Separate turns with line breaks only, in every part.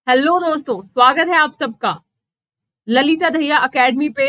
Hello दोस्तों, स्वागत है आप सबका ललिता दहिया एकेडमी पे।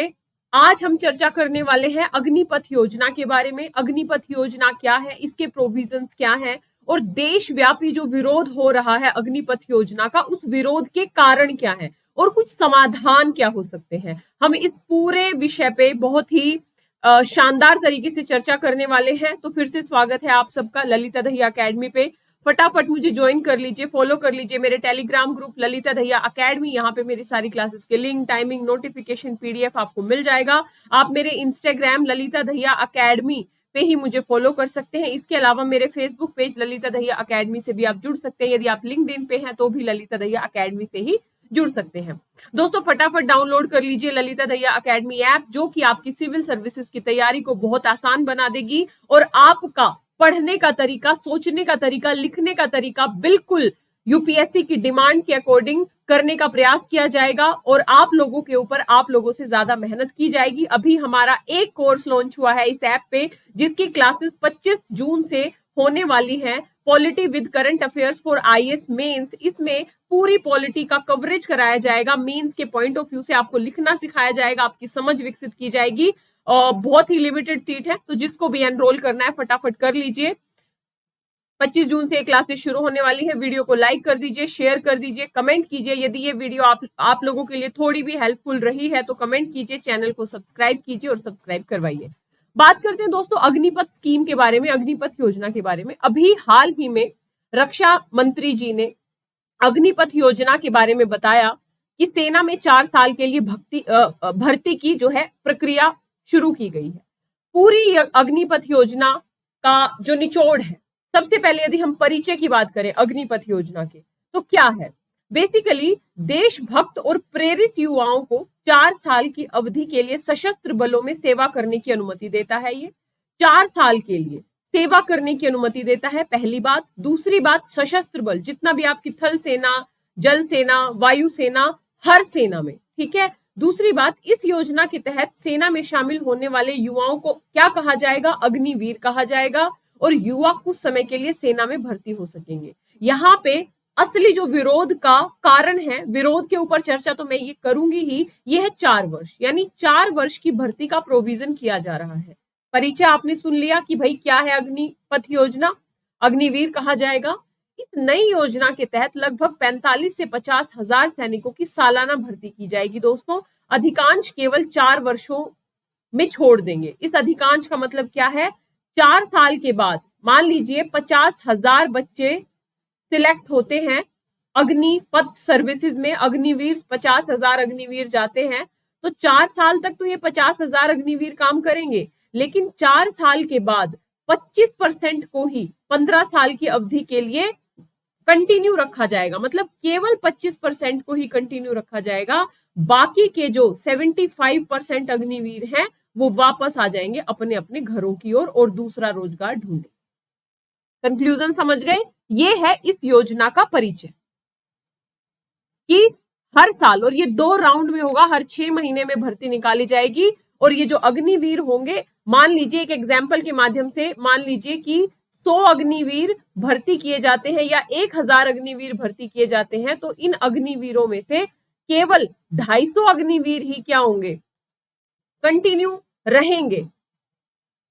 आज हम चर्चा करने वाले हैं अग्निपथ योजना के बारे में। अग्निपथ योजना क्या है, इसके प्रोविजंस क्या हैं और देशव्यापी जो विरोध हो रहा है अग्निपथ योजना का, उस विरोध के कारण क्या है और कुछ समाधान क्या हो सकते हैं। हम इस पूरे विषय पे बहुत ही शानदार तरीके से चर्चा करने वाले हैं। तो फिर से स्वागत है आप सबका ललिता दहिया एकेडमी पे। फटाफट मुझे ज्वाइन कर लीजिए, फॉलो कर लीजिए मेरे Telegram group Lalita Dahiya academy. यहाँ पे मेरी सारी क्लासेस के लिंक, टाइमिंग, नोटिफिकेशन, पीडीएफ आपको मिल जाएगा। आप मेरे इंस्टाग्राम ललिता दहिया एकेडमी पे ही मुझे फॉलो कर सकते हैं। इसके अलावा मेरे Facebook page Lalita Dahiya academy से भी आप जुड़ सकते हैं। यदि आप लिंक्डइन पे हैं तो भी ललिता दहिया एकेडमी से ही जुड़ सकते हैं। दोस्तों फटाफट डाउनलोड कर लीजिए ललिता दहिया एकेडमी ऐप, जो कि आपकी सिविल सर्विसेज की तैयारी को बहुत आसान बना देगी और आपका पढ़ने का तरीका, सोचने का तरीका, लिखने का तरीका बिल्कुल यूपीएससी की डिमांड के अकॉर्डिंग करने का प्रयास किया जाएगा और आप लोगों के ऊपर आप लोगों से ज्यादा मेहनत की जाएगी। अभी हमारा एक कोर्स लॉन्च हुआ है इस ऐप पे, जिसकी क्लासेस 25 जून से होने वाली है। Polity with current affairs for IAS mains. इसमें पूरी पॉलिटी का कवरेज कराया जाएगा। मेंस के पॉइंट ऑफ व्यू से आपको लिखना सिखाया जाएगा, आपकी समझ विकसित की जाएगी। बहुत ही लिमिटेड सीट है, तो जिसको भी एनरोल करना है फटाफट कर लीजिए। 25 जून से क्लासेस शुरू होने वाली है। वीडियो को लाइक कर दीजिए, शेयर कर दीजिए, कमेंट कीजिए। यदि ये वीडियो आप लोगों के लिए थोड़ी भी हेल्पफुल रही है तो कमेंट कीजिए, चैनल को सब्सक्राइब कीजिए और सब्सक्राइब करवाइए। बात करते हैं दोस्तों अग्निपथ स्कीम के बारे में, अग्निपथ योजना के बारे में। अभी हाल ही में रक्षा मंत्री जी ने अग्निपथ योजना के बारे में बताया कि सेना में 4 साल के लिए भर्ती की जो है प्रक्रिया शुरू की गई है। पूरी अग्निपथ योजना का जो निचोड़ है, सबसे पहले यदि हम परिचय की बात करें अग्निपथ योजना के, तो क्या है। बेसिकली देशभक्त और प्रेरित युवाओं को 4 साल की अवधि के लिए सशस्त्र बलों में सेवा करने की अनुमति देता है। ये 4 साल के लिए सेवा करने की अनुमति देता है, पहली बात। दूसरी बात, सशस्त्र बल जितना भी आपकी थल सेना, जल सेना, वायु सेना, हर सेना में, ठीक है। दूसरी बात, इस योजना के तहत सेना में शामिल होने वाले युवाओं को क्या कहा जाएगा, अग्निवीर कहा जाएगा और युवा कुछ समय के लिए सेना में भर्ती हो सकेंगे। यहाँ पे असली जो विरोध का कारण है, विरोध के ऊपर चर्चा तो मैं ये करूंगी ही, ये है 4 वर्ष, यानी 4 वर्ष की भर्ती का प्रोविजन किया जा रहा है। परिचय आपने सुन लिया कि भाई क्या है अग्निपथ योजना, अग्निवीर कहा जाएगा। इस नई योजना के तहत लगभग 45 से 50 हजार सैनिकों की सालाना भर्ती की जाएगी। दोस्तों अधिकांश केवल 4 वर्षों में छोड़ देंगे। इस अधिकांश का मतलब क्या है, 4 साल के बाद मान लीजिए 50,000 बच्चे सिलेक्ट होते हैं अग्निपथ सर्विसेज में, अग्निवीर 50,000 अग्निवीर जाते हैं, तो 4 साल तक तो ये 50,000 अग्निवीर काम करेंगे, लेकिन 4 साल के बाद 25% को ही 15 साल की अवधि के लिए कंटिन्यू रखा जाएगा। मतलब केवल 25% को ही कंटिन्यू रखा जाएगा, बाकी के जो 75% अग्निवीर हैं वो वापस आ जाएंगे अपने अपने घरों की ओर और दूसरा रोजगार ढूंढे। कंक्लूजन समझ गए। ये है इस योजना का परिचय कि हर साल, और ये 2 राउंड में होगा, हर 6 महीने में भर्ती निकाली जाएगी। और ये जो अग्निवीर होंगे, मान लीजिए एक एग्जाम्पल के माध्यम से, मान लीजिए कि 100 अग्निवीर भर्ती किए जाते हैं या 1000 अग्निवीर भर्ती किए जाते हैं, तो इन अग्निवीरों में से केवल 250 अग्निवीर ही क्या होंगे, कंटिन्यू रहेंगे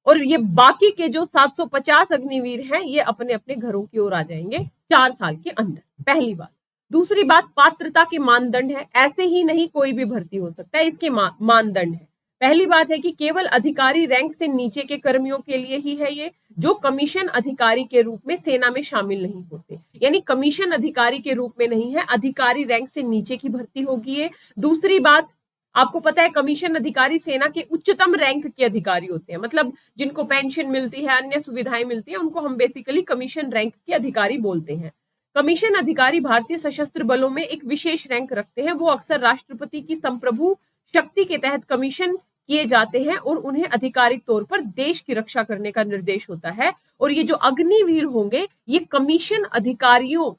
और ये बाकी के जो 750 अग्निवीर हैं ये अपने अपने घरों की ओर आ जाएंगे 4 साल के अंदर, पहली बात। दूसरी बात, पात्रता के मानदंड है। ऐसे ही नहीं कोई भी भर्ती हो सकता है, इसके मानदंड है। पहली बात है कि केवल अधिकारी रैंक से नीचे के कर्मियों के लिए ही है ये, जो कमीशन अधिकारी के रूप में सेना में शामिल नहीं होते, यानी कमीशन अधिकारी के रूप में नहीं है, अधिकारी रैंक से नीचे की भर्ती होगी ये। दूसरी बात, आपको पता है कमीशन अधिकारी सेना के उच्चतम रैंक के अधिकारी होते हैं, मतलब जिनको पेंशन मिलती है, अन्य सुविधाएं मिलती है, उनको हम बेसिकली कमीशन रैंक के अधिकारी बोलते हैं। कमीशन अधिकारी भारतीय सशस्त्र बलों में एक विशेष रैंक रखते हैं। वो अक्सर राष्ट्रपति की संप्रभु शक्ति के तहत कमीशन किए जाते हैं और उन्हें आधिकारिक तौर पर देश की रक्षा करने का निर्देश होता है। और ये जो अग्निवीर होंगे ये कमीशन अधिकारियों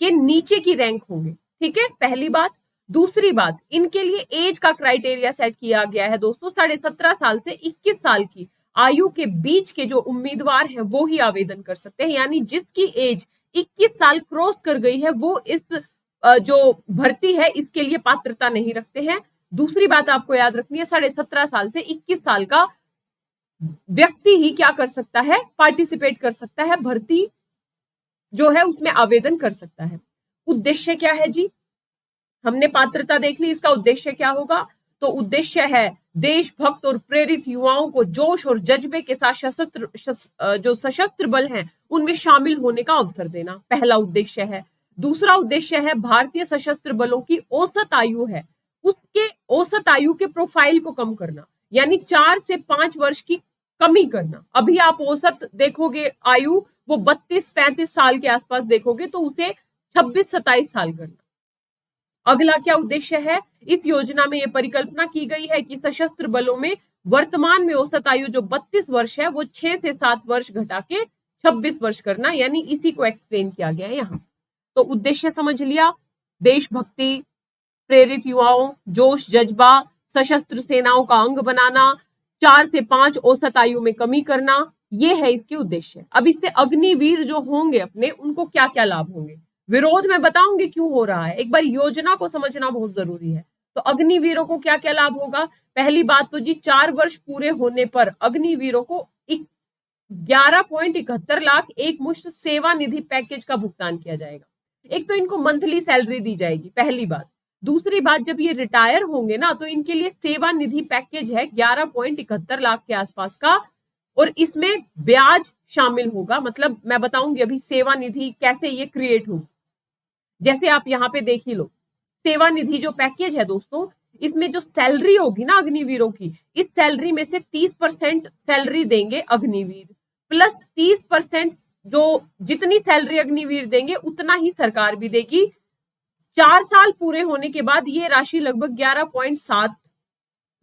के नीचे की रैंक होंगे, ठीक है, पहली बात। दूसरी बात, इनके लिए एज का क्राइटेरिया सेट किया गया है दोस्तों। 17.5 साल से 21 साल की आयु के बीच के जो उम्मीदवार हैं वो ही आवेदन कर सकते हैं, यानी जिसकी एज 21 साल क्रॉस कर गई है वो इस जो भर्ती है इसके लिए पात्रता नहीं रखते हैं। दूसरी बात आपको याद रखनी है, 17.5 साल से 21 साल का व्यक्ति ही क्या कर सकता है, पार्टिसिपेट कर सकता है, भर्ती जो है उसमें आवेदन कर सकता है। उद्देश्य क्या है जी, हमने पात्रता देख ली, इसका उद्देश्य क्या होगा? तो उद्देश्य है देशभक्त और प्रेरित युवाओं को जोश और जज्बे के साथ जो सशस्त्र बल हैं उनमें शामिल होने का अवसर देना, पहला उद्देश्य है। दूसरा उद्देश्य है भारतीय सशस्त्र बलों की औसत आयु है, उसके औसत आयु के प्रोफाइल को कम करना, यानी 4 से 5 वर्ष की कमी करना। अभी आप औसत देखोगे आयु वो 32-35 साल के आसपास देखोगे, तो उसे 26-27 साल करना। अगला क्या उद्देश्य है? इस योजना में यह परिकल्पना की गई है कि सशस्त्र बलों में वर्तमान में औसत आयु जो 32 वर्ष है वो 6 से 7 वर्ष घटा के 26 वर्ष करना, यानी इसी को एक्सप्लेन किया गया है यहाँ। तो उद्देश्य समझ लिया, देशभक्ति, प्रेरित युवाओं, जोश जज्बा, सशस्त्र सेनाओं का अंग बनाना, 4 से 5 औसत आयु में कमी करना, ये है इसके उद्देश्य। अब इससे अग्निवीर जो होंगे अपने, उनको क्या क्या लाभ होंगे, विरोध में बताऊंगी क्यों हो रहा है, एक बार योजना को समझना बहुत जरूरी है। तो अग्निवीरों को क्या क्या लाभ होगा? पहली बात तो जी 4 वर्ष पूरे होने पर अग्निवीरों को 11.71 लाख एक मुश्त सेवा निधि पैकेज का भुगतान किया जाएगा। एक तो इनको मंथली सैलरी दी जाएगी, पहली बात। दूसरी बात, जब ये रिटायर होंगे ना तो इनके लिए सेवा निधि पैकेज है 11.71 लाख के आसपास का, और इसमें ब्याज शामिल होगा। मतलब मैं बताऊंगी अभी सेवा निधि कैसे ये क्रिएट होगी। जैसे आप यहाँ पे देख ही लो, सेवा निधि जो पैकेज है दोस्तों, इसमें जो सैलरी होगी ना अग्निवीरों की, इस सैलरी में से 30% सैलरी देंगे अग्निवीर, प्लस 30% जो जितनी सैलरी अग्निवीर देंगे उतना ही सरकार भी देगी। 4 साल पूरे होने के बाद ये राशि लगभग 11.7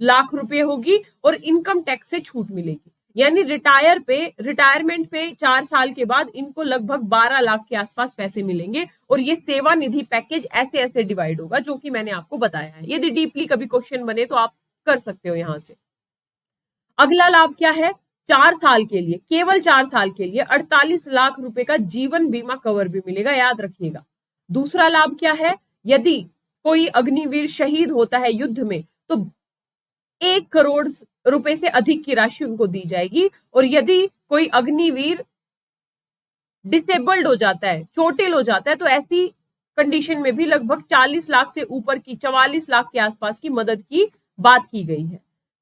लाख रुपए होगी और इनकम टैक्स से छूट मिलेगी। यानी रिटायरमेंट पे 4 साल के बाद इनको लगभग 12 लाख के आसपास पैसे मिलेंगे, और ये सेवा निधि पैकेज ऐसे ऐसे डिवाइड होगा जो कि मैंने आपको बताया है। यदि डीपली कभी क्वेश्चन बने तो आप कर सकते हो यहां से। अगला लाभ क्या है? 4 साल के लिए, केवल 4 साल के लिए 48 लाख रुपए का जीवन बीमा कवर भी मिलेगा, याद रखिएगा। दूसरा लाभ क्या है? यदि कोई अग्निवीर शहीद होता है युद्ध में तो 1 करोड़ रुपए से अधिक की राशि उनको दी जाएगी, और यदि कोई अग्निवीर डिसेबल्ड हो जाता है, चोटिल हो जाता है, तो ऐसी कंडीशन में भी लगभग 40 लाख से ऊपर की 44 लाख के आसपास की मदद की बात की गई है।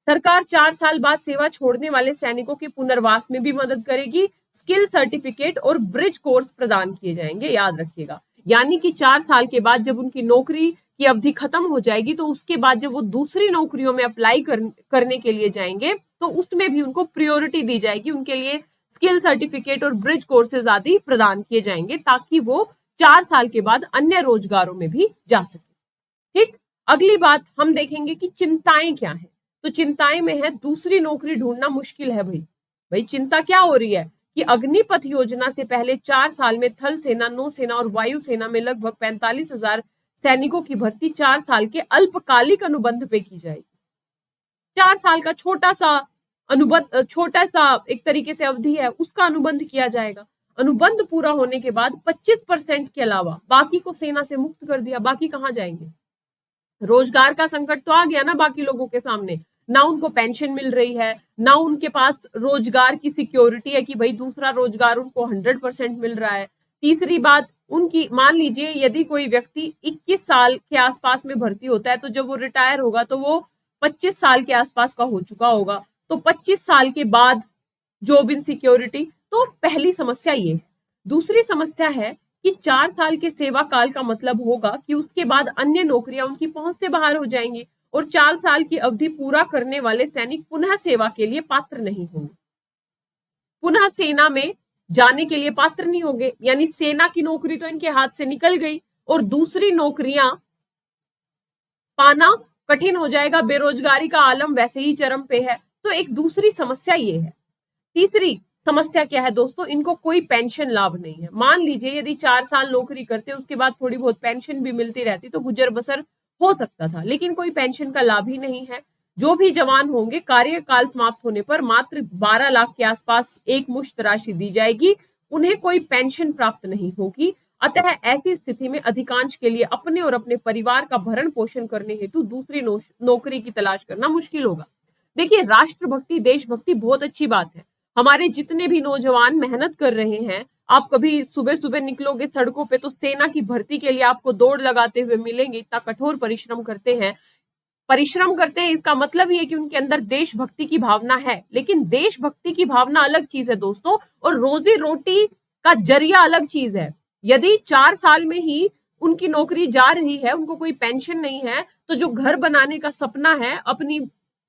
सरकार 4 साल बाद सेवा छोड़ने वाले सैनिकों के पुनर्वास में भी मदद करेगी। स्किल सर्टिफिकेट और ब्रिज कोर्स प्रदान किए जाएंगे, याद रखिएगा। यानी कि 4 साल के बाद जब उनकी नौकरी की अवधि खत्म हो जाएगी तो उसके बाद जब वो दूसरी नौकरियों में अप्लाई करने के लिए जाएंगे तो उसमें भी उनको प्रायोरिटी दी जाएगी, उनके लिए स्किल सर्टिफिकेट और ब्रिज कोर्सेज आदि प्रदान किए जाएंगे ताकि वो 4 साल के बाद अन्य रोजगारों में भी जा सके। ठीक, अगली बात हम देखेंगे कि चिंताएं क्या है। तो चिंताएं में है दूसरी नौकरी ढूंढना मुश्किल है। भाई चिंता क्या हो रही है कि अग्निपथ योजना से पहले 4 साल में थल सेना, नौसेना और वायुसेना में लगभग 45,000 सैनिकों की भर्ती 4 साल के अल्पकालिक अनुबंध पे की जाएगी। 4 साल का छोटा सा अनुबंध, छोटा सा एक तरीके से अवधि है, उसका अनुबंध किया जाएगा। अनुबंध पूरा होने के बाद 25% के अलावा बाकी को सेना से मुक्त कर दिया। बाकी कहाँ जाएंगे? रोजगार का संकट तो आ गया ना बाकी लोगों के सामने, ना उनको पेंशन मिल रही है, ना उनके पास रोजगार की सिक्योरिटी है कि भाई दूसरा रोजगार उनको 100% मिल रहा है। तीसरी बात, उनकी मान लीजिए यदि कोई व्यक्ति 21 साल के आसपास में भर्ती होता है तो जब वो रिटायर होगा तो वो 25 साल के आसपास का हो चुका होगा, तो 25 साल के बाद जॉब इनसिक्योरिटी। तो पहली समस्या ये है। दूसरी समस्या है कि 4 साल के सेवा काल का मतलब होगा कि उसके बाद अन्य नौकरियां उनकी पहुंच से बाहर हो जाएंगी और 4 साल की अवधि पूरा करने वाले सैनिक पुनः सेवा के लिए पात्र नहीं होंगे, पुनः सेना में जाने के लिए पात्र नहीं होंगे। यानी सेना की नौकरी तो इनके हाथ से निकल गई और दूसरी नौकरियां पाना कठिन हो जाएगा। बेरोजगारी का आलम वैसे ही चरम पे है। तो एक दूसरी समस्या ये है। तीसरी समस्या क्या है दोस्तों? इनको कोई पेंशन लाभ नहीं है। मान लीजिए यदि 4 साल नौकरी करते उसके बाद थोड़ी बहुत पेंशन भी मिलती रहती तो गुजर बसर हो सकता था, लेकिन कोई पेंशन का लाभ ही नहीं है। जो भी जवान होंगे कार्यकाल समाप्त होने पर मात्र 12 लाख के आसपास एक मुश्त राशि दी जाएगी, उन्हें कोई पेंशन प्राप्त नहीं होगी। अतः ऐसी स्थिति में अधिकांश के लिए अपने और अपने परिवार का भरण पोषण करने हेतु दूसरी नौकरी की तलाश करना मुश्किल होगा। देखिए, राष्ट्रभक्ति, देशभक्ति बहुत अच्छी बात है। हमारे जितने भी नौजवान मेहनत कर रहे हैं, आप कभी सुबह सुबह निकलोगे सड़कों पे तो सेना की भर्ती के लिए आपको दौड़ लगाते हुए मिलेंगे, इतना कठोर परिश्रम करते हैं। इसका मतलब ये है कि उनके अंदर देशभक्ति की भावना है, लेकिन देशभक्ति की भावना अलग चीज है दोस्तों, और रोजी रोटी का जरिया अलग चीज है। यदि 4 साल में ही उनकी नौकरी जा रही है, उनको कोई पेंशन नहीं है, तो जो घर बनाने का सपना है, अपनी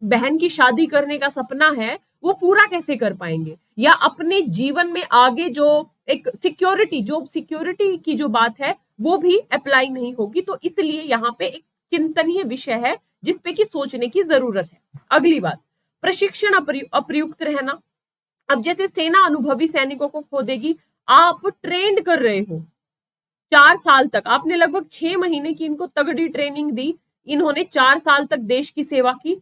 बहन की शादी करने का सपना है, वो पूरा कैसे कर पाएंगे? या अपने जीवन में आगे जो एक सिक्योरिटी, जॉब सिक्योरिटी की जो बात है, वो भी अप्लाई नहीं होगी। तो इसलिए यहाँ पे एक चिंतनीय विषय है जिसपे कि सोचने की जरूरत है। अगली बात, प्रशिक्षण अप्रयुक्त रहना। अब जैसे सेना अनुभवी सैनिकों को खो देगी, आप ट्रेंड कर रहे हो 4 साल तक, आपने लगभग 6 महीने की इनको तगड़ी ट्रेनिंग दी, इन्होंने 4 साल तक देश की सेवा की।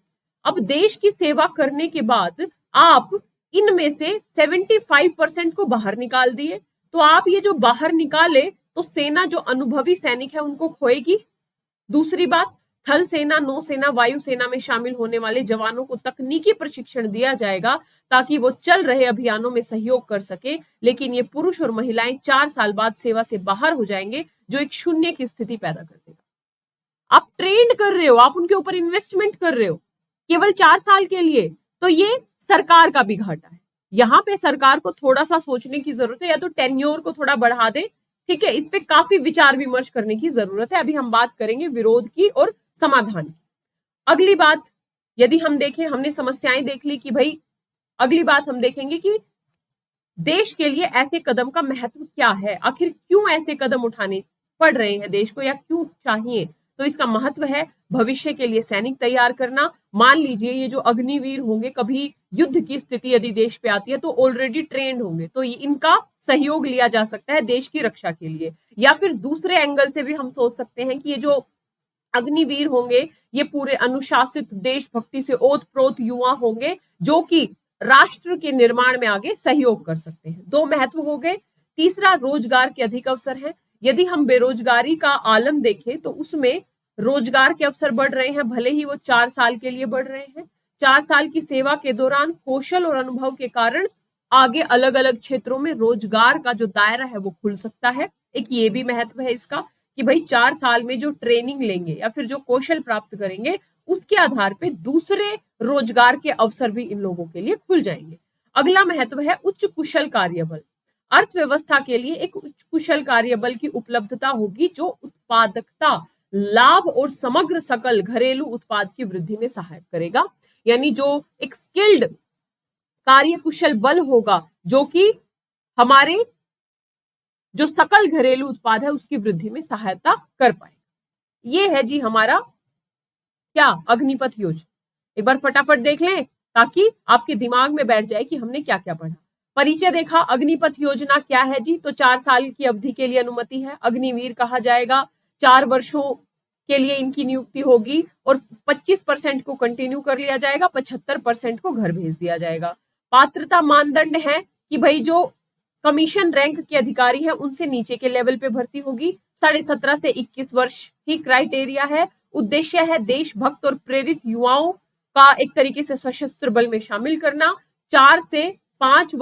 अब देश की सेवा करने के बाद आप इनमें से 75% को बाहर निकाल दिए, तो आप ये जो बाहर निकाले तो सेना जो अनुभवी सैनिक है उनको खोएगी। दूसरी बात, थल सेना, नौसेना, वायुसेना में शामिल होने वाले जवानों को तकनीकी प्रशिक्षण दिया जाएगा ताकि वो चल रहे अभियानों में सहयोग कर सके, लेकिन ये पुरुष और महिलाएं 4 साल बाद सेवा से बाहर हो जाएंगे, जो एक शून्य की स्थिति पैदा कर देगा। आप ट्रेंड कर रहे हो, आप उनके ऊपर इन्वेस्टमेंट कर रहे हो केवल 4 साल के लिए, तो ये सरकार का भी घाटा है। यहाँ पे सरकार को थोड़ा सा सोचने की जरूरत है, या तो टेन्योर को थोड़ा बढ़ा दे, ठीक है, इस पे काफी विचार विमर्श करने की जरूरत है। अभी हम बात करेंगे विरोध की और समाधान की। अगली बात, यदि हम देखें, हमने समस्याएं देख ली कि भाई, अगली बात हम देखेंगे कि देश के लिए ऐसे कदम का महत्व क्या है, आखिर क्यों ऐसे कदम उठाने पड़ रहे हैं देश को, या क्यों चाहिए। तो इसका महत्व है भविष्य के लिए सैनिक तैयार करना। मान लीजिए ये जो अग्निवीर होंगे, कभी युद्ध की स्थिति यदि देश पे आती है तो ऑलरेडी ट्रेंड होंगे, तो इनका सहयोग लिया जा सकता है देश की रक्षा के लिए। या फिर दूसरे एंगल से भी हम सोच सकते हैं कि ये जो अग्निवीर होंगे, ये पूरे अनुशासित, देशभक्ति से ओतप्रोत युवा होंगे, जो कि राष्ट्र के निर्माण में आगे सहयोग कर सकते हैं। 2 महत्व हो गए। तीसरा, रोजगार के अधिक अवसर हैं। यदि हम बेरोजगारी का आलम देखें तो उसमें रोजगार के अवसर बढ़ रहे हैं, भले ही वो 4 साल के लिए बढ़ रहे हैं। 4 साल की सेवा के दौरान कौशल और अनुभव के कारण आगे अलग अलग क्षेत्रों में रोजगार का जो दायरा है वो खुल सकता है। एक ये भी महत्व है इसका कि भाई 4 साल में जो ट्रेनिंग लेंगे या फिर जो कौशल प्राप्त करेंगे, उसके आधार पे दूसरे रोजगार के अवसर भी इन लोगों के लिए खुल जाएंगे। अगला महत्व है उच्च कुशल कार्यबल। अर्थव्यवस्था के लिए एक उच्च कुशल कार्यबल की उपलब्धता होगी, जो उत्पादकता, लाभ और समग्र सकल घरेलू उत्पाद की वृद्धि में सहायक करेगा। यानी जो एक स्किल्ड कार्य कुशल बल होगा, जो कि हमारे जो सकल घरेलू उत्पाद है उसकी वृद्धि में सहायता कर पाएगा। ये है जी हमारा क्या, अग्निपथ योजना। एक बार फटाफट देख लें ताकि आपके दिमाग में बैठ जाए कि हमने क्या क्या पढ़ा। परिचय देखा, अग्निपथ योजना क्या है जी, तो 4 साल की अवधि के लिए अनुमति है, अग्निवीर कहा जाएगा। 4 वर्षों के लिए इनकी नियुक्ति होगी और 25% को कंटिन्यू कर लिया जाएगा, 75% को घर भेज दिया जाएगा। पात्रता मानदंड है कि भाई जो कमीशन रैंक के अधिकारी हैं उनसे नीचे के लेवल पे भर्ती होगी। 17.5 से 21 वर्ष ही क्राइटेरिया है। उद्देश्य है देशभक्त और प्रेरित युवाओं का एक तरीके से सशस्त्र बल में शामिल करना। 4 से 5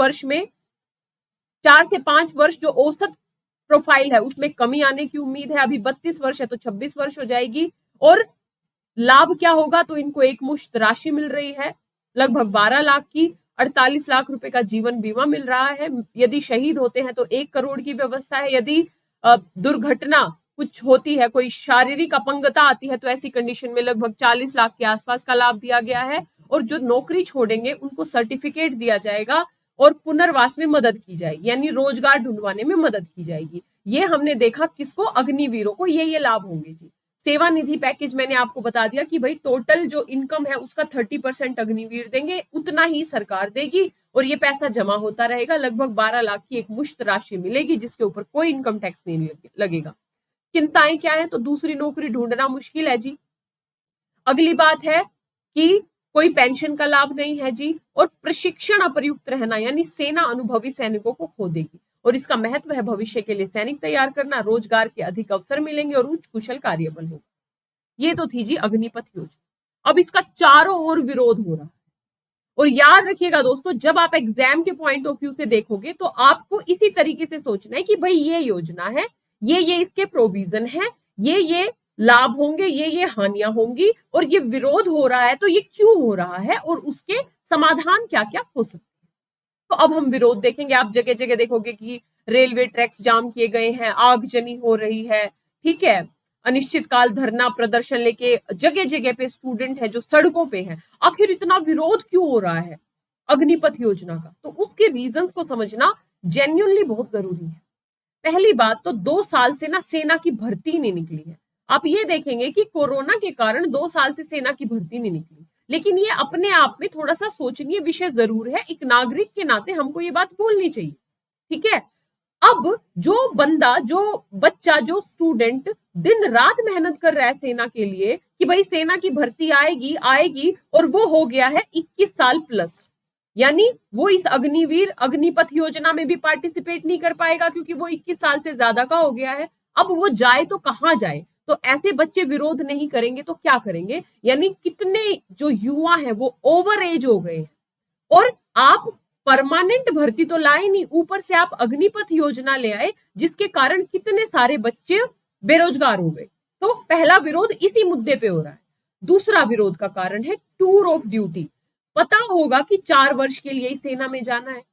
वर्ष जो औसत प्रोफाइल है उसमें कमी आने की उम्मीद है। अभी 32 वर्ष है तो 26 वर्ष हो जाएगी। और लाभ क्या होगा, तो इनको एक मुश्त राशि मिल रही है लगभग 12 लाख की। 48 लाख रुपए का जीवन बीमा मिल रहा है। यदि शहीद होते हैं तो 1 करोड़ की व्यवस्था है। यदि दुर्घटना कुछ होती है, कोई शारीरिक अपंगता आती है, तो ऐसी कंडीशन में लगभग 40 लाख के आसपास का लाभ दिया गया है। और जो नौकरी छोड़ेंगे उनको सर्टिफिकेट दिया जाएगा और पुनर्वास में मदद की जाएगी, यानी रोजगार ढूंढवाने में मदद की जाएगी। ये हमने देखा किसको, अग्निवीरों को ये लाभ होंगे जी। सेवा निधि पैकेज मैंने आपको बता दिया कि भाई टोटल जो इनकम है उसका 30% अग्निवीर देंगे, उतना ही सरकार देगी और ये पैसा जमा होता रहेगा। लगभग 12 लाख की एक मुश्त राशि मिलेगी जिसके ऊपर कोई इनकम टैक्स नहीं लगेगा। चिंताएं क्या है, तो दूसरी नौकरी ढूंढना मुश्किल है जी। अगली बात है कि कोई पेंशन का लाभ नहीं है जी। और प्रशिक्षण अप्रयुक्त रहना, यानी सेना अनुभवी सैनिकों को खो देगी। और इसका महत्व है भविष्य के लिए सैनिक तैयार करना, रोजगार के अधिक अवसर मिलेंगे और उच्च कुशल कार्यबल होगा। ये तो थी जी अग्निपथ योजना। अब इसका चारों ओर विरोध हो रहा है। और याद रखिएगा दोस्तों, जब आप एग्जाम के पॉइंट ऑफ व्यू से देखोगे तो आपको इसी तरीके से सोचना है कि भाई ये योजना है, ये इसके प्रोविजन है, ये लाभ होंगे, ये हानियां होंगी, और ये विरोध हो रहा है तो ये क्यों हो रहा है और उसके समाधान क्या क्या हो सकते हैं। तो अब हम विरोध देखेंगे। आप जगह जगह देखोगे कि रेलवे ट्रैक्स जाम किए गए हैं, आगजनी हो रही है, ठीक है, अनिश्चितकाल धरना प्रदर्शन लेके जगह जगह पे स्टूडेंट है जो सड़कों पे हैं। आखिर इतना विरोध क्यों हो रहा है अग्निपथ योजना का? तो उसके रीजंस को समझना जेन्युइनली बहुत जरूरी है। पहली बात तो 2 साल से ना सेना की भर्ती नहीं निकली है। आप ये देखेंगे कि कोरोना के कारण 2 साल से सेना की भर्ती नहीं निकली, लेकिन ये अपने आप में थोड़ा सा सोचनीय विषय जरूर है। एक नागरिक के नाते हमको ये बात बोलनी चाहिए, ठीक है। अब जो बंदा, जो बच्चा, जो स्टूडेंट दिन रात मेहनत कर रहा है सेना के लिए कि भाई सेना की भर्ती आएगी आएगी, और वो हो गया है 21 साल प्लस, यानी वो इस अग्निवीर अग्निपथ योजना में भी पार्टिसिपेट नहीं कर पाएगा क्योंकि वो 21 साल से ज्यादा का हो गया है। अब वो जाए तो कहां जाए? तो ऐसे बच्चे विरोध नहीं करेंगे तो क्या करेंगे? यानी कितने जो युवा हैं वो ओवर एज हो गए हैं, और आप परमानेंट भर्ती तो लाए नहीं, ऊपर से आप अग्निपथ योजना ले आए जिसके कारण कितने सारे बच्चे बेरोजगार हो गए। तो पहला विरोध इसी मुद्दे पे हो रहा है। दूसरा विरोध का कारण है टूर ऑफ ड्यूटी। पता होगा कि 4 वर्ष के लिए ही सेना में जाना है।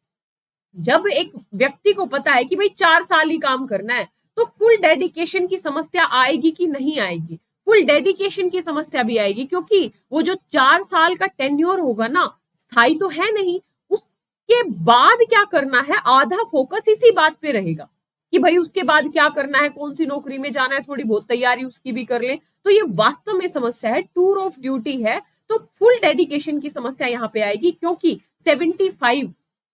जब एक व्यक्ति को पता है कि भाई 4 साल ही काम करना है, तो फुल डेडिकेशन की समस्या आएगी कि नहीं आएगी? फुल डेडिकेशन की समस्या भी आएगी, क्योंकि वो जो 4 साल का टेन्योर होगा ना, स्थायी तो है नहीं। उसके बाद क्या करना है, आधा फोकस इसी बात पे रहेगा कि भाई उसके बाद क्या करना है, कौन सी नौकरी में जाना है, थोड़ी बहुत तैयारी उसकी भी कर ले। तो ये वास्तव में समस्या है, टूर ऑफ ड्यूटी है। तो फुल डेडिकेशन की समस्या यहाँ पे आएगी, क्योंकि 75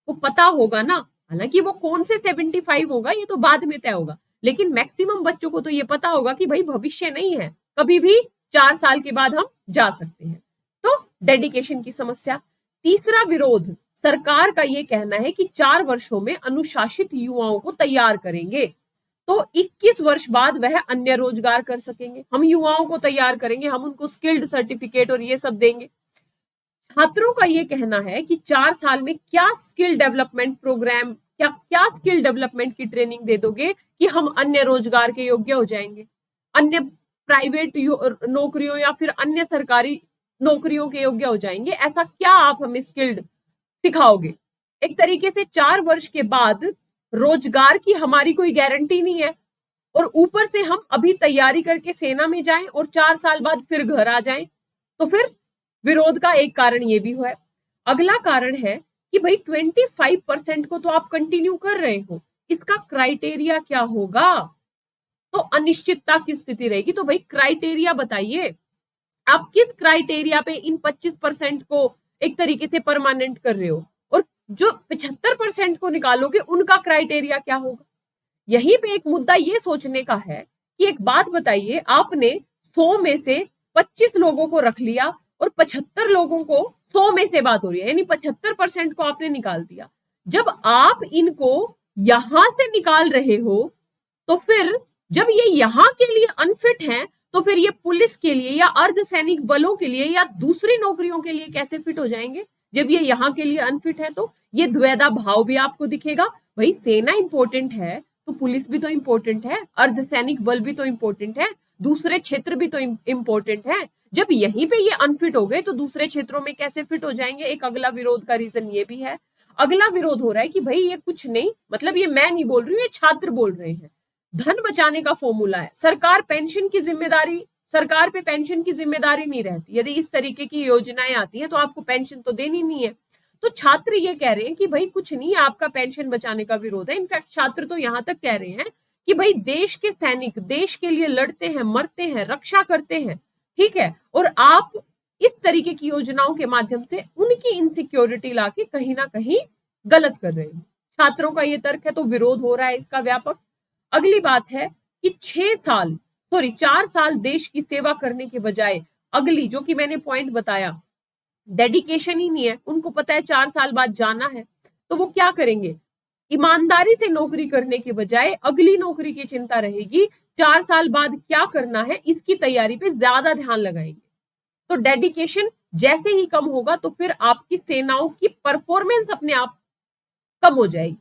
को पता होगा ना, हालांकि वो कौन से 75 होगा ये तो बाद में तय होगा, लेकिन मैक्सिमम बच्चों को तो ये पता होगा कि भाई भविष्य नहीं है, कभी भी 4 साल के बाद हम जा सकते हैं। तो डेडिकेशन की समस्या। तीसरा विरोध, सरकार का ये कहना है कि 4 वर्षों में अनुशासित युवाओं को तैयार करेंगे तो 21 वर्ष बाद वह अन्य रोजगार कर सकेंगे। हम युवाओं को तैयार करेंगे, हम उनको स्किल्ड सर्टिफिकेट और ये सब देंगे। छात्रों का ये कहना है कि 4 साल में क्या स्किल डेवलपमेंट प्रोग्राम, क्या स्किल डेवलपमेंट की ट्रेनिंग दे दोगे कि हम अन्य रोजगार के योग्य हो जाएंगे, अन्य प्राइवेट नौकरियों या फिर अन्य सरकारी नौकरियों के योग्य हो जाएंगे? ऐसा क्या आप हमें स्किल्ड सिखाओगे? एक तरीके से 4 वर्ष के बाद रोजगार की हमारी कोई गारंटी नहीं है, और ऊपर से हम अभी तैयारी करके सेना में जाएं और 4 साल बाद फिर घर आ जाएं। तो फिर विरोध का एक कारण ये भी है। अगला कारण है कि भाई 25% को तो आप कंटिन्यू कर रहे हो, इसका क्राइटेरिया क्या होगा? तो अनिश्चितता की स्थिति रहेगी। तो भाई क्राइटेरिया बताइए, आप किस क्राइटेरिया पे इन 25% को एक तरीके से परमानेंट कर रहे हो, और जो 75% को निकालोगे उनका क्राइटेरिया क्या होगा? यहीं पे एक मुद्दा ये सोचने का है कि एक बात बताइए, आपने 100 में से 25 लोगों को रख लिया और 75 लोगों को 100 में से बात हो रही है, यानी 75% को आपने निकाल दिया। जब आप इनको यहां से निकाल रहे हो, तो फिर जब ये यहां के लिए अनफिट हैं, तो फिर ये पुलिस के लिए या अर्धसैनिक बलों के लिए या दूसरी नौकरियों के लिए कैसे फिट हो जाएंगे? जब ये यहाँ के लिए अनफिट है, तो ये द्वैधा भाव भी आपको दिखेगा। भाई सेना इंपॉर्टेंट है तो पुलिस भी तो इंपॉर्टेंट है, अर्धसैनिक बल भी तो इंपॉर्टेंट है, दूसरे क्षेत्र भी तो इंपॉर्टेंट है। जब यहीं पे ये अनफिट हो गए तो दूसरे क्षेत्रों में कैसे फिट हो जाएंगे? एक अगला विरोध का रीजन ये भी है। अगला विरोध हो रहा है कि भाई ये कुछ नहीं, मतलब ये मैं नहीं बोल रही हूँ, ये छात्र बोल रहे हैं, धन बचाने का फॉर्मूला है। सरकार पे पेंशन की जिम्मेदारी नहीं रहती। यदि इस तरीके की योजनाएं आती हैं तो आपको पेंशन तो देनी नहीं है। तो छात्र ये कह रहे हैं कि भाई कुछ नहीं, आपका पेंशन बचाने का विरोध है। इनफैक्ट छात्र तो यहां तक कह रहे हैं कि भाई देश के सैनिक देश के लिए लड़ते हैं, मरते हैं, रक्षा करते हैं, ठीक है, और आप इस तरीके की योजनाओं के माध्यम से उनकी इनसिक्योरिटी लाके कहीं ना कहीं गलत कर रहे हैं। छात्रों का ये तर्क है, तो विरोध हो रहा है इसका व्यापक। अगली बात है कि 4 साल देश की सेवा करने के बजाय अगली, जो कि मैंने पॉइंट बताया, डेडिकेशन ही नहीं है, उनको पता है 4 साल बाद जाना है, तो वो क्या करेंगे? ईमानदारी से नौकरी करने के बजाय अगली नौकरी की चिंता रहेगी, 4 साल बाद क्या करना है इसकी तैयारी पे ज्यादा ध्यान लगाएंगे। तो डेडिकेशन जैसे ही कम होगा तो फिर आपकी सेनाओं की परफॉर्मेंस अपने आप कम हो जाएगी।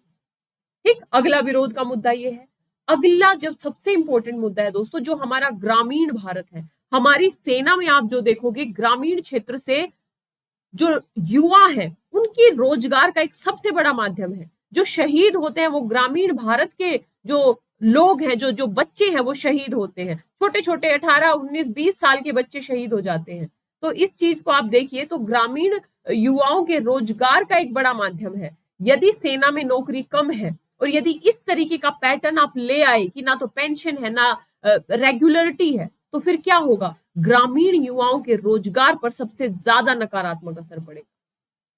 ठीक, अगला विरोध का मुद्दा ये है। अगला जब सबसे इंपॉर्टेंट मुद्दा है दोस्तों, जो हमारा ग्रामीण भारत है, हमारी सेना में आप जो देखोगे ग्रामीण क्षेत्र से जो युवा है उनकी रोजगार का एक सबसे बड़ा माध्यम है। जो शहीद होते हैं वो ग्रामीण भारत के जो लोग हैं, जो जो बच्चे हैं वो शहीद होते हैं। छोटे छोटे 18, 19, 20 साल के बच्चे शहीद हो जाते हैं। तो इस चीज को आप देखिए तो ग्रामीण युवाओं के रोजगार का एक बड़ा माध्यम है। यदि सेना में नौकरी कम है और यदि इस तरीके का पैटर्न आप ले आए कि ना तो पेंशन है ना रेगुलरिटी है, तो फिर क्या होगा? ग्रामीण युवाओं के रोजगार पर सबसे ज्यादा नकारात्मक असर पड़ेगा।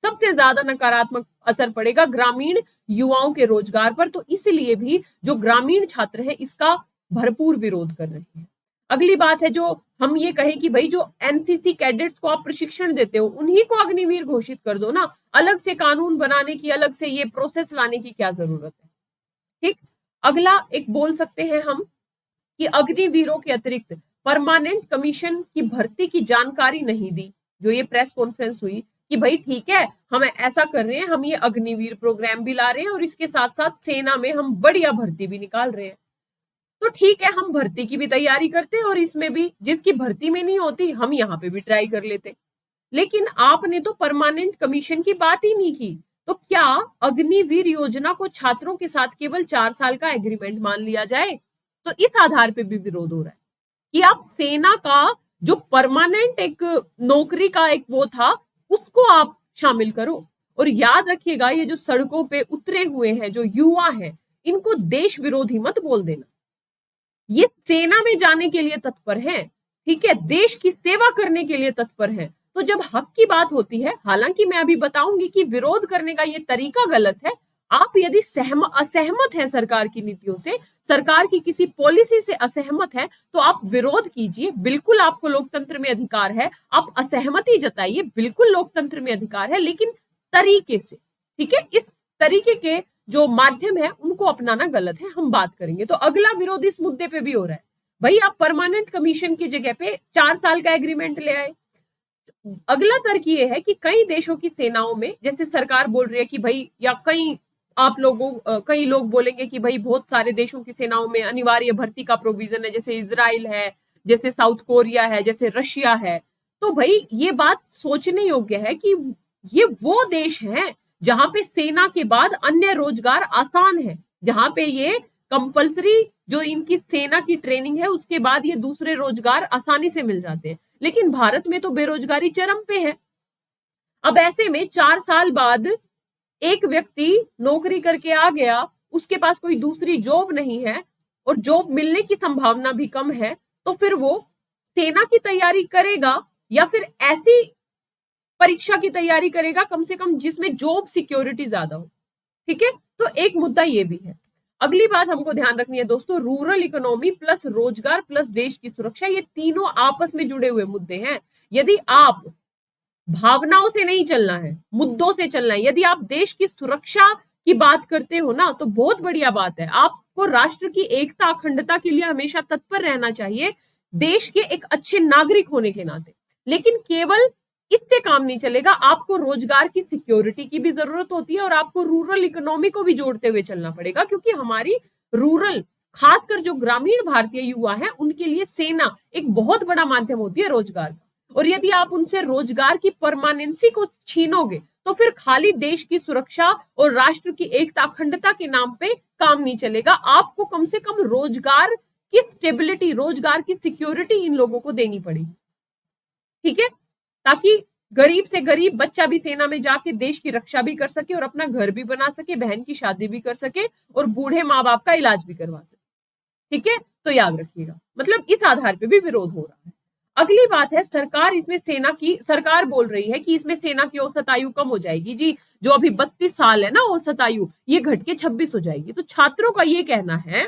सबसे ज्यादा नकारात्मक असर पड़ेगा ग्रामीण युवाओं के रोजगार पर। तो इसलिए भी जो ग्रामीण छात्र हैं इसका भरपूर विरोध कर रहे हैं। अगली बात है, जो हम ये कहें कि भाई जो एनसीसी कैडेट्स को आप प्रशिक्षण देते हो उन्हीं को अग्निवीर घोषित कर दो ना, अलग से कानून बनाने की, अलग से ये प्रोसेस लाने की क्या जरूरत है? ठीक, अगला एक बोल सकते हैं हम कि अग्निवीरों के अतिरिक्त परमानेंट कमीशन की भर्ती की जानकारी नहीं दी। जो ये प्रेस कॉन्फ्रेंस हुई कि भाई ठीक है हम ऐसा कर रहे हैं, हम ये अग्निवीर प्रोग्राम भी ला रहे हैं और इसके साथ साथ सेना में हम बढ़िया भर्ती भी निकाल रहे हैं। तो ठीक है, हम भर्ती की भी तैयारी करते हैं और इसमें भी जिसकी भर्ती में नहीं होती हम यहाँ पे भी ट्राई कर लेते। लेकिन आपने तो परमानेंट कमीशन की बात ही नहीं की। तो क्या अग्निवीर योजना को छात्रों के साथ केवल 4 साल का एग्रीमेंट मान लिया जाए? तो इस आधार पे भी विरोध हो रहा है कि आप सेना का जो परमानेंट एक नौकरी का एक वो था उसको आप शामिल करो। और याद रखिएगा, ये जो सड़कों पे उतरे हुए हैं जो युवा हैं, इनको देश विरोधी मत बोल देना। ये सेना में जाने के लिए तत्पर हैं, ठीक है, देश की सेवा करने के लिए तत्पर हैं। तो जब हक की बात होती है, हालांकि मैं अभी बताऊंगी कि विरोध करने का ये तरीका गलत है। आप यदि असहमत है सरकार की नीतियों से, सरकार की किसी पॉलिसी से असहमत है, तो आप विरोध कीजिए, बिल्कुल आपको लोकतंत्र में अधिकार है। आप असहमति जताइए, बिल्कुल लोकतंत्र में अधिकार है, लेकिन तरीके से, ठीक है, इस तरीके के जो माध्यम है उनको अपनाना गलत है। हम बात करेंगे। तो अगला विरोध इस मुद्दे पे भी हो रहा है, भाई आप परमानेंट कमीशन की जगह पे 4 साल का एग्रीमेंट ले आए। अगला तर्क ये है कि कई देशों की सेनाओं में, जैसे सरकार बोल रही है कि भाई, या कई लोग बोलेंगे कि भाई बहुत सारे देशों की सेनाओं में अनिवार्य भर्ती का प्रोविजन है, जैसे इजराइल है, जैसे साउथ कोरिया है, जैसे रशिया है। तो भाई ये बात सोचने योग्य है कि ये वो देश हैं जहां पे सेना के बाद अन्य रोजगार आसान है, जहां पे ये कंपलसरी जो इनकी सेना की ट्रेनिंग है उसके बाद ये दूसरे रोजगार आसानी से मिल जाते हैं। लेकिन भारत में तो बेरोजगारी चरम पे है। अब ऐसे में 4 साल बाद एक व्यक्ति नौकरी करके आ गया, उसके पास कोई दूसरी जॉब नहीं है और जॉब मिलने की संभावना भी कम है, तो फिर वो सेना की तैयारी करेगा या फिर ऐसी परीक्षा की तैयारी करेगा कम से कम जिसमें जॉब सिक्योरिटी ज्यादा हो। ठीक है, तो एक मुद्दा ये भी है। अगली बात हमको ध्यान रखनी है दोस्तों, रूरल इकोनॉमी प्लस रोजगार प्लस देश की सुरक्षा, ये तीनों आपस में जुड़े हुए मुद्दे हैं। यदि आप भावनाओं से नहीं चलना है, मुद्दों से चलना है, यदि आप देश की सुरक्षा की बात करते हो ना, तो बहुत बढ़िया बात है। आपको राष्ट्र की एकता अखंडता के लिए हमेशा तत्पर रहना चाहिए, देश के एक अच्छे नागरिक होने के नाते। लेकिन केवल इससे काम नहीं चलेगा, आपको रोजगार की सिक्योरिटी की भी जरूरत होती है और आपको रूरल इकोनॉमी को भी जोड़ते हुए चलना पड़ेगा, क्योंकि हमारी रूरल, खासकर जो ग्रामीण भारतीय युवा है, उनके लिए सेना एक बहुत बड़ा माध्यम होती है रोजगार का। और यदि आप उनसे रोजगार की परमानेंसी को छीनोगे तो फिर खाली देश की सुरक्षा और राष्ट्र की एकता अखंडता के नाम पे काम नहीं चलेगा। आपको कम से कम रोजगार की स्टेबिलिटी, रोजगार की सिक्योरिटी इन लोगों को देनी पड़ेगी, ठीक है, ताकि गरीब से गरीब बच्चा भी सेना में जाके देश की रक्षा भी कर सके और अपना घर भी बना सके, बहन की शादी भी कर सके और बूढ़े माँ बाप का इलाज भी करवा सके। ठीक है, तो याद रखिएगा, मतलब इस आधार पे भी विरोध हो रहा है। अगली बात है, सरकार बोल रही है कि इसमें सेना की औसत आयु कम हो जाएगी। जी, जो अभी 32 साल है ना औसत आयु, ये घट के 26 हो जाएगी। तो छात्रों का ये कहना है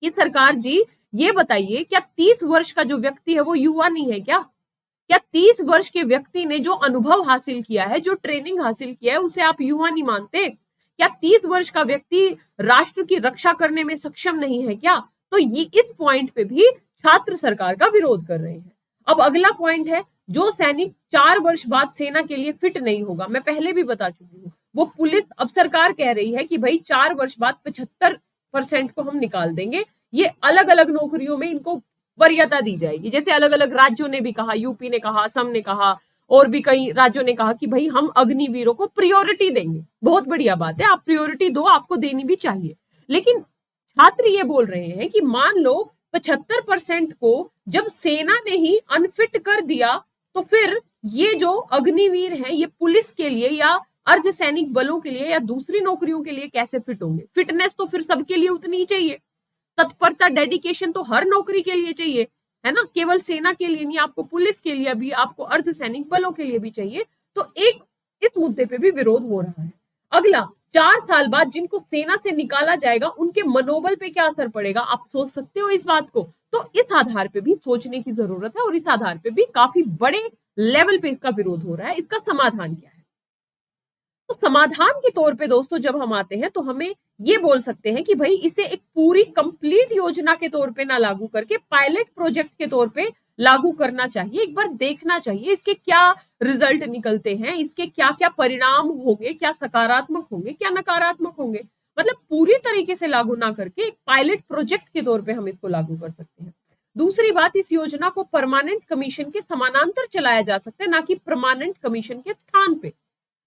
कि सरकार जी ये बताइए, क्या 30 वर्ष का जो व्यक्ति है वो युवा नहीं है क्या? क्या 30 वर्ष के व्यक्ति ने जो अनुभव हासिल किया है, जो ट्रेनिंग हासिल किया है, उसे आप युवा नहीं मानते? क्या 30 वर्ष का व्यक्ति राष्ट्र की रक्षा करने में सक्षम नहीं है क्या? तो ये इस पॉइंट पे भी छात्र सरकार का विरोध कर रहे हैं। अब अगला पॉइंट है, जो सैनिक 4 वर्ष बाद सेना के लिए फिट नहीं होगा, मैं पहले भी बता चुकी हूँ, वो पुलिस, अब सरकार कह रही है कि भाई 4 वर्ष बाद 75% को हम निकाल देंगे, ये अलग अलग नौकरियों में इनको वरीयता दी जाएगी। जैसे अलग अलग राज्यों ने भी कहा, यूपी ने कहा, असम ने कहा, और भी कई राज्यों ने कहा कि भाई हम अग्निवीरों को प्रायोरिटी देंगे। बहुत बढ़िया बात है, आप प्रायोरिटी दो, आपको देनी भी चाहिए। लेकिन छात्र ये बोल रहे हैं कि मान लो 75% को जब सेना ने ही अनफिट कर दिया, तो फिर ये जो अग्निवीर हैं ये पुलिस के लिए या अर्धसैनिक बलों के लिए या दूसरी नौकरियों के लिए कैसे फिट होंगे? फिटनेस तो फिर सबके लिए उतनी ही चाहिए, तत्परता, डेडिकेशन तो हर नौकरी के लिए चाहिए, है ना? केवल सेना के लिए नहीं, आपको पुलिस के लिए भी, आपको अर्धसैनिक बलों के लिए भी चाहिए। तो एक इस मुद्दे पे भी विरोध हो रहा है। अगला, 4 साल बाद जिनको सेना से निकाला जाएगा उनके मनोबल पे क्या असर पड़ेगा? आप सोच सकते हो इस बात को? तो इस आधार पे भी सोचने की जरूरत है और इस आधार पे भी काफी बड़े लेवल पे इसका विरोध हो रहा है। इसका समाधान क्या है? तो समाधान के तौर पे दोस्तों जब हम आते हैं तो हमें ये बोल सकते हैं कि भाई इसे एक पूरी कंप्लीट योजना के तौर पे ना लागू करके पायलट प्रोजेक्ट के तौर पे लागू करना चाहिए। एक बार देखना चाहिए इसके क्या रिजल्ट निकलते हैं, इसके क्या क्या परिणाम होंगे, क्या सकारात्मक होंगे, क्या नकारात्मक होंगे। मतलब पूरी तरीके से लागू ना करके एक पायलट प्रोजेक्ट के तौर पे हम इसको लागू कर सकते हैं। दूसरी बात, इस योजना को परमानेंट कमीशन के समानांतर चलाया जा सकता है, ना कि परमानेंट कमीशन के स्थान पे।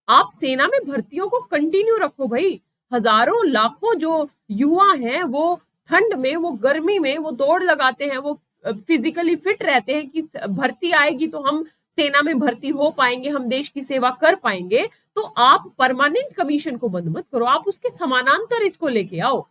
आप सेना में भर्तियों को कंटिन्यू रखो भाई। हजारों लाखों जो युवा हैं वो ठंड में, वो गर्मी में, वो दौड़ लगाते हैं, वो फिजिकली फिट रहते हैं कि भर्ती आएगी तो हम सेना में भर्ती हो पाएंगे, हम देश की सेवा कर पाएंगे। तो आप परमानेंट कमीशन को बंद मत करो, आप उसके समानांतर इसको लेके आओ।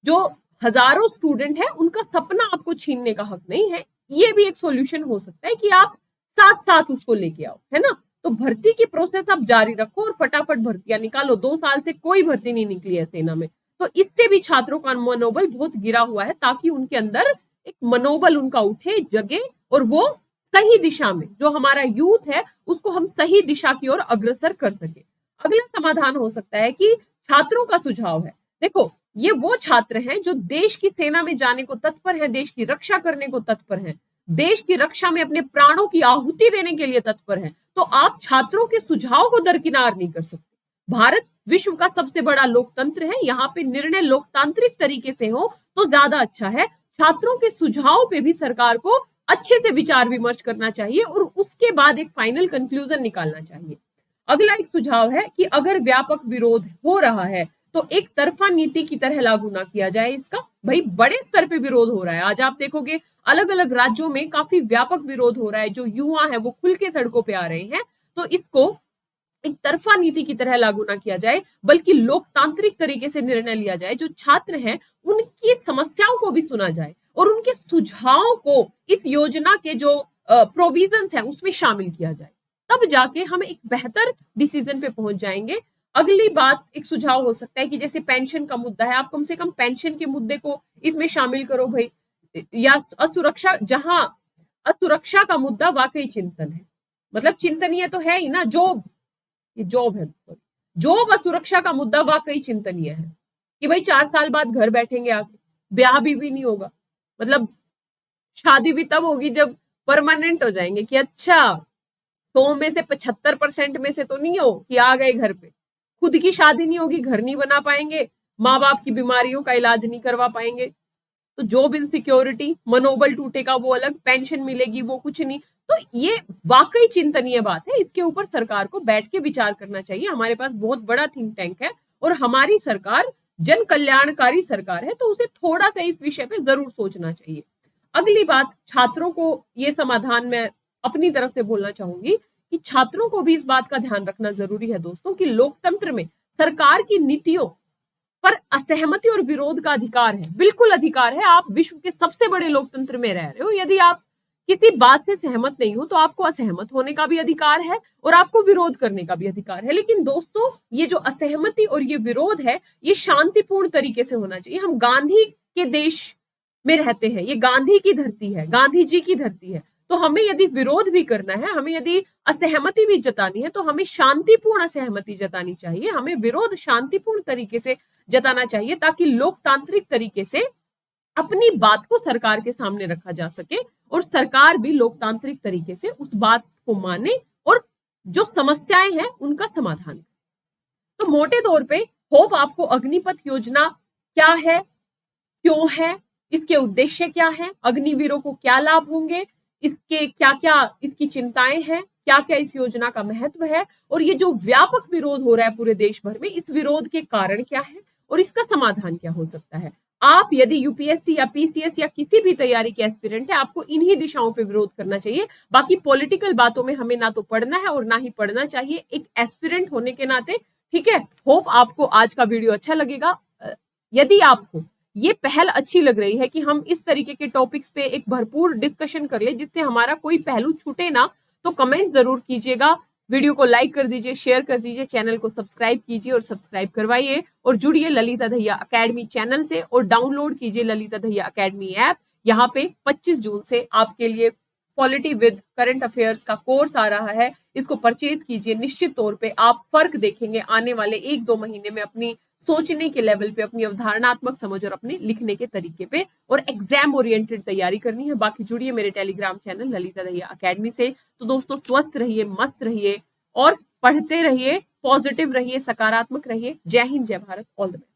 जो हजारों स्टूडेंट है उनका सपना आपको छीनने का हक नहीं है। ये भी एक सॉल्यूशन हो सकता है कि आप साथ साथ उसको लेके आओ, है ना? तो भर्ती की प्रोसेस आप जारी रखो और फटाफट भर्तियां निकालो। 2 साल से कोई भर्ती नहीं निकली है सेना में, तो इससे भी छात्रों का मनोबल बहुत गिरा हुआ है, ताकि उनके अंदर एक मनोबल उनका उठे, जगे और वो सही दिशा में, जो हमारा यूथ है उसको हम सही दिशा की ओर अग्रसर कर सके। अगला समाधान हो सकता है कि छात्रों का सुझाव है, देखो ये वो छात्र हैं जो देश की सेना में जाने को तत्पर है, देश की रक्षा करने को तत्पर है, देश की रक्षा में अपने प्राणों की आहुति देने के लिए तत्पर है। तो आप छात्रों के सुझाव को दरकिनार नहीं कर सकते। भारत विश्व का सबसे बड़ा लोकतंत्र है, यहाँ पे निर्णय लोकतांत्रिक तरीके से हो तो ज्यादा अच्छा है। छात्रों के सुझाव पे भी सरकार को अच्छे से विचार विमर्श करना चाहिए और उसके बाद एक फाइनल कंक्लूजन निकालना चाहिए। अगला एक सुझाव है कि अगर व्यापक विरोध हो रहा है तो एक तरफा नीति की तरह लागू ना किया जाए इसका। भाई बड़े स्तर पे विरोध हो रहा है, आज आप देखोगे अलग अलग राज्यों में काफी व्यापक विरोध हो रहा है, जो युवा है वो खुल के सड़कों पे आ रहे हैं। तो इसको एक तरफा नीति की तरह लागू ना किया जाए, बल्कि लोकतांत्रिक तरीके से निर्णय लिया जाए। जो छात्र हैं उनकी समस्याओं को भी सुना जाए और उनके सुझावों को इस योजना के जो प्रोविजंस है उसमें शामिल किया जाए, तब जाके हम एक बेहतर डिसीजन पे पहुंच जाएंगे। अगली बात, एक सुझाव हो सकता है कि जैसे पेंशन का मुद्दा है, आप कम से कम पेंशन के मुद्दे को इसमें शामिल करो भाई। या असुरक्षा, जहां असुरक्षा का मुद्दा वाकई चिंतन है, मतलब चिंतनीय तो है ही ना, जॉब, ये जॉब है, जॉब असुरक्षा का मुद्दा वाकई चिंतनीय है कि भाई 4 साल बाद घर बैठेंगे आके, ब्याह भी नहीं होगा, मतलब शादी भी तब होगी जब परमानेंट हो जाएंगे कि अच्छा 100 में से 75% में से तो नहीं हो कि आ गए घर पे। खुद की शादी नहीं होगी, घर नहीं बना पाएंगे, माँ बाप की बीमारियों का इलाज नहीं करवा पाएंगे, तो जॉब इनसिक्योरिटी, मनोबल टूटेगा वो अलग, पेंशन मिलेगी वो कुछ नहीं। तो ये वाकई चिंतनीय बात है, इसके ऊपर सरकार को बैठ के विचार करना चाहिए। हमारे पास बहुत बड़ा थिंक टैंक है और हमारी सरकार जन कल्याणकारी सरकार है, तो उसे थोड़ा सा इस विषय पे जरूर सोचना चाहिए। अगली बात, छात्रों को ये समाधान मैं अपनी तरफ से बोलना चाहूंगी कि छात्रों को भी इस बात का ध्यान रखना जरूरी है दोस्तों कि लोकतंत्र में सरकार की नीतियों पर असहमति और विरोध का अधिकार है, बिल्कुल अधिकार है। आप विश्व के सबसे बड़े लोकतंत्र में रह रहे हो, यदि आप किसी बात से सहमत नहीं हो तो आपको असहमत होने का भी अधिकार है और आपको विरोध करने का भी अधिकार है। लेकिन दोस्तों ये जो असहमति और ये विरोध है, ये शांतिपूर्ण तरीके से होना चाहिए। हम गांधी के देश में रहते हैं, ये गांधी की धरती है, गांधी जी की धरती है, तो हमें यदि विरोध भी करना है, हमें यदि असहमति भी जतानी है, तो हमें शांतिपूर्ण असहमति जतानी चाहिए, हमें विरोध शांतिपूर्ण तरीके से जताना चाहिए, ताकि लोकतांत्रिक तरीके से अपनी बात को सरकार के सामने रखा जा सके और सरकार भी लोकतांत्रिक तरीके से उस बात को माने और जो समस्याएं हैं उनका समाधान करे। तो मोटे तौर पे होप आपको अग्निपथ योजना क्या है, क्यों है, इसके उद्देश्य क्या है, अग्निवीरों को क्या लाभ होंगे, इसके क्या क्या इसकी चिंताएं हैं, क्या क्या इस योजना का महत्व है, और ये जो व्यापक विरोध हो रहा है पूरे देश भर में, इस विरोध के कारण क्या है और इसका समाधान क्या हो सकता है। आप यदि यूपीएससी या पीसीएस या किसी भी तैयारी के एस्पिरेंट है, आपको इन्हीं दिशाओं पे विरोध करना चाहिए। बाकी पॉलिटिकल बातों में हमें ना तो पढ़ना है और ना ही पढ़ना चाहिए, एक एस्पिरेंट होने के नाते। ठीक है, होप आपको आज का वीडियो अच्छा लगेगा। यदि आपको ये पहल अच्छी लग रही है कि हम इस तरीके के टॉपिक्स पे एक भरपूर डिस्कशन कर ले जिससे हमारा कोई पहलू छूटे ना, तो कमेंट जरूर कीजिएगा, वीडियो को लाइक कर दीजिए, शेयर कर दीजिए, चैनल को सब्सक्राइब कीजिए और सब्सक्राइब करवाइए और जुड़िए ललिता दहिया अकेडमी चैनल से और डाउनलोड कीजिए ललिता दहिया अकेडमी ऐप। यहाँ पे 25 जून से आपके लिए पॉलिटी विद करंट अफेयर्स का कोर्स आ रहा है, इसको परचेज कीजिए। निश्चित तौर पे आप फर्क देखेंगे आने वाले 1-2 महीने में अपनी सोचने के लेवल पे, अपनी अवधारणात्मक समझ और अपने लिखने के तरीके पे, और एग्जाम ओरिएंटेड तैयारी करनी है। बाकी जुड़िए मेरे Telegram channel Lalita Dahiya academy से। तो दोस्तों स्वस्थ रहिए, मस्त रहिए और पढ़ते रहिए, पॉजिटिव रहिए, सकारात्मक रहिए। जय हिंद, जय भारत, ऑल द बेस्ट।